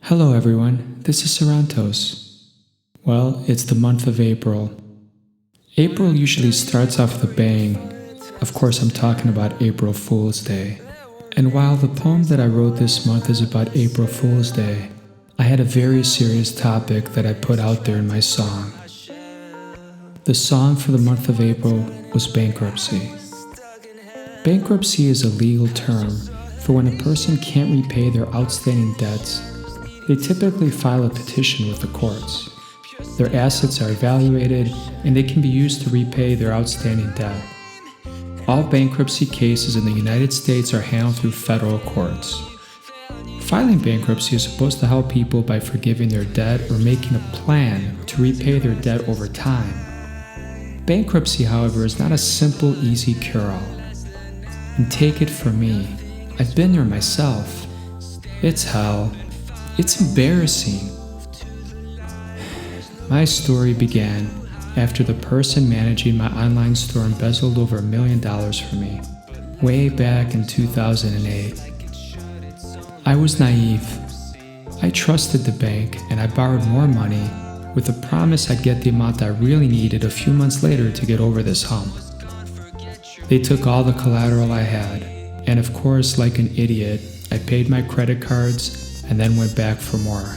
Hello everyone, this is Sarantos. Well, it's the month of April. April usually starts off with a bang. Of course, I'm talking about April Fool's Day. And while the poem that I wrote this month is about April Fool's Day, I had a very serious topic that I put out there in my song. The song for the month of April was bankruptcy. Bankruptcy is a legal term for when a person can't repay their outstanding debts. They typically file a petition with the courts. Their assets are evaluated and they can be used to repay their outstanding debt. All bankruptcy cases in the United States are handled through federal courts. Filing bankruptcy is supposed to help people by forgiving their debt or making a plan to repay their debt over time. Bankruptcy, however, is not a simple, easy cure-all. And take it from me, I've been there myself. It's hell. It's embarrassing. My story began after the person managing my online store embezzled over $1 million from me, way back in 2008. I was naive. I trusted the bank and I borrowed more money with the promise I'd get the amount I really needed a few months later to get over this hump. They took all the collateral I had, and of course, like an idiot, I paid my credit cards and then went back for more.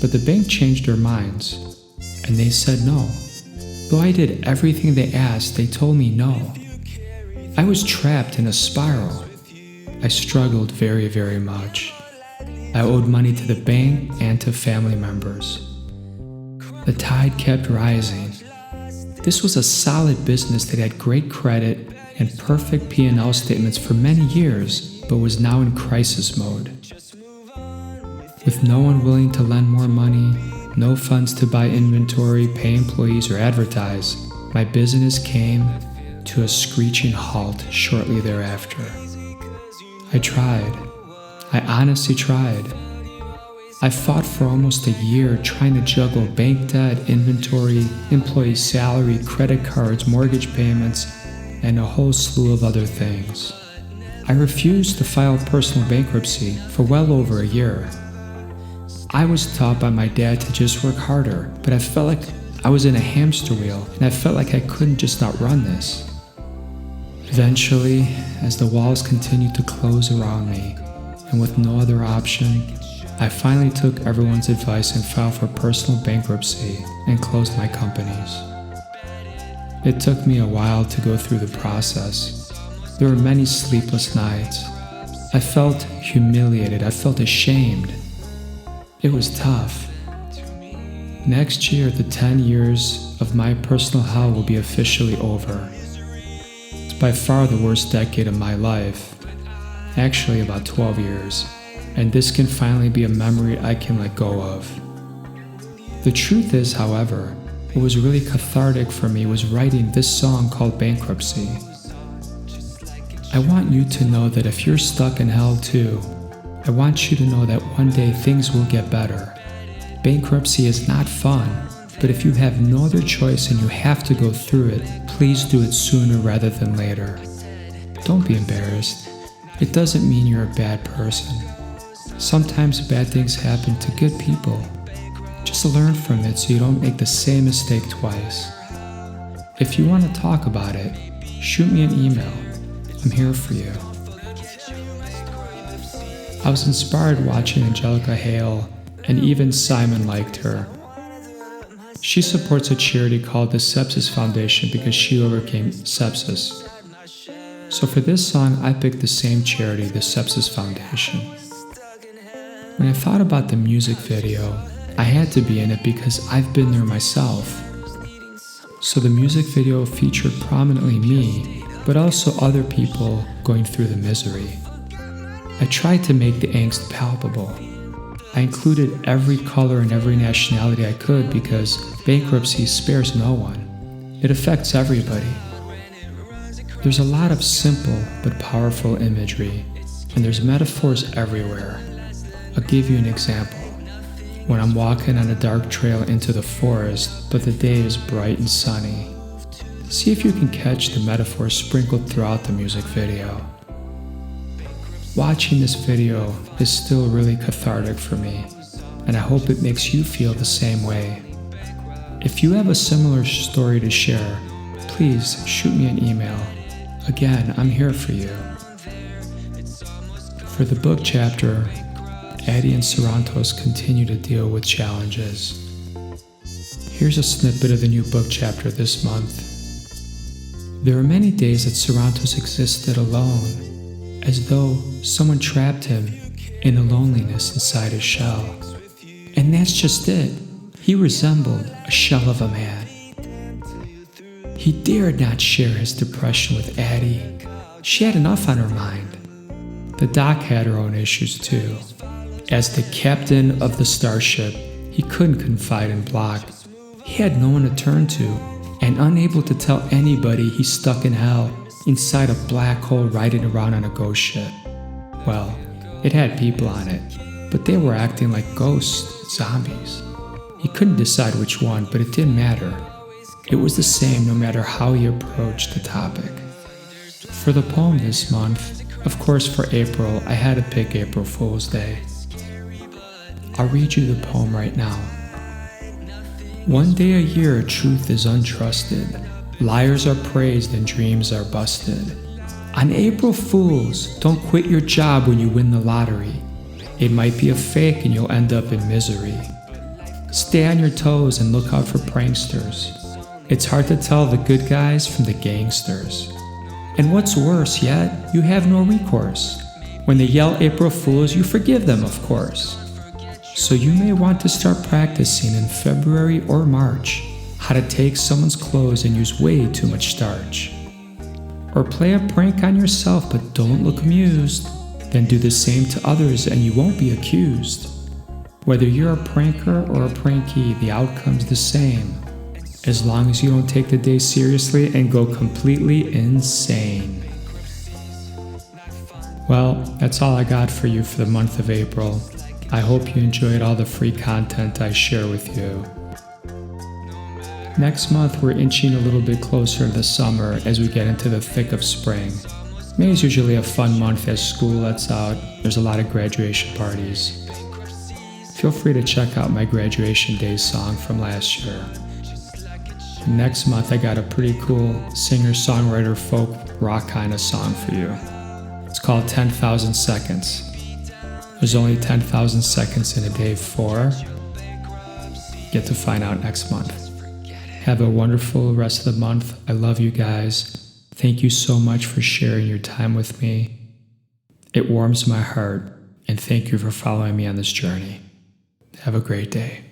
But the bank changed their minds, and they said no. Though I did everything they asked, they told me no. I was trapped in a spiral. I struggled very, very much. I owed money to the bank and to family members. The tide kept rising. This was a solid business that had great credit and perfect P&L statements for many years, but was now in crisis mode. With no one willing to lend more money, no funds to buy inventory, pay employees, or advertise, my business came to a screeching halt shortly thereafter. I tried. I honestly tried. I fought for almost a year trying to juggle bank debt, inventory, employee salary, credit cards, mortgage payments, and a whole slew of other things. I refused to file personal bankruptcy for well over a year. I was taught by my dad to just work harder, but I felt like I was in a hamster wheel and I felt like I couldn't just outrun this. Eventually, as the walls continued to close around me, and with no other option, I finally took everyone's advice and filed for personal bankruptcy and closed my companies. It took me a while to go through the process. There were many sleepless nights. I felt humiliated. I felt ashamed. It was tough. Next year, the 10 years of my personal hell will be officially over. It's by far the worst decade of my life. Actually, about 12 years. And this can finally be a memory I can let go of. The truth is, however, what was really cathartic for me was writing this song called Bankruptcy. I want you to know that if you're stuck in hell too, I want you to know that one day things will get better. Bankruptcy is not fun, but if you have no other choice and you have to go through it, please do it sooner rather than later. Don't be embarrassed. It doesn't mean you're a bad person. Sometimes bad things happen to good people. Just learn from it so you don't make the same mistake twice. If you want to talk about it, shoot me an email. I'm here for you. I was inspired watching Angelica Hale, and even Simon liked her. She supports a charity called the Sepsis Foundation because she overcame sepsis. So for this song, I picked the same charity, the Sepsis Foundation. When I thought about the music video, I had to be in it because I've been there myself. So the music video featured prominently me, but also other people going through the misery. I tried to make the angst palpable. I included every color and every nationality I could because bankruptcy spares no one. It affects everybody. There's a lot of simple but powerful imagery, and there's metaphors everywhere. I'll give you an example. When I'm walking on a dark trail into the forest, but the day is bright and sunny. See if you can catch the metaphors sprinkled throughout the music video. Watching this video is still really cathartic for me. and I hope it makes you feel the same way. If you have a similar story to share, please shoot me an email. Again, I'm here for you. For the book chapter, Addie and Sarantos continue to deal with challenges. Here's a snippet of the new book chapter this month. There are many days that Sarantos existed alone, as though someone trapped him in a loneliness inside his shell. And that's just it. He resembled a shell of a man. He dared not share his depression with Addie. She had enough on her mind. The doc had her own issues too. As the captain of the starship, he couldn't confide in Block. He had no one to turn to, and unable to tell anybody he's stuck in hell inside a black hole riding around on a ghost ship. Well, it had people on it, but they were acting like ghosts, zombies. He couldn't decide which one, but it didn't matter. It was the same no matter how he approached the topic. For the poem this month, of course for April, I had to pick April Fool's Day. I'll read you the poem right now. One day a year, truth is untrusted. Liars are praised and dreams are busted. On April Fools, don't quit your job when you win the lottery. It might be a fake and you'll end up in misery. Stay on your toes and look out for pranksters. It's hard to tell the good guys from the gangsters. And what's worse yet, you have no recourse. When they yell April Fools, you forgive them, of course. So you may want to start practicing in February or March how to take someone's clothes and use way too much starch. Or play a prank on yourself but don't look amused. Then do the same to others and you won't be accused. Whether you're a pranker or a prankee, the outcome's the same. As long as you don't take the day seriously and go completely insane. Well, that's all I got for you for the month of April. I hope you enjoyed all the free content I share with you. Next month, we're inching a little bit closer to the summer as we get into the thick of spring. May is usually a fun month as school lets out. There's a lot of graduation parties. Feel free to check out my graduation day song from last year. Next month, I got a pretty cool singer-songwriter folk rock kind of song for you. It's called 10,000 Seconds. There's only 10,000 seconds in a day for. Get to find out next month. Have a wonderful rest of the month. I love you guys. Thank you so much for sharing your time with me. It warms my heart, and thank you for following me on this journey. Have a great day.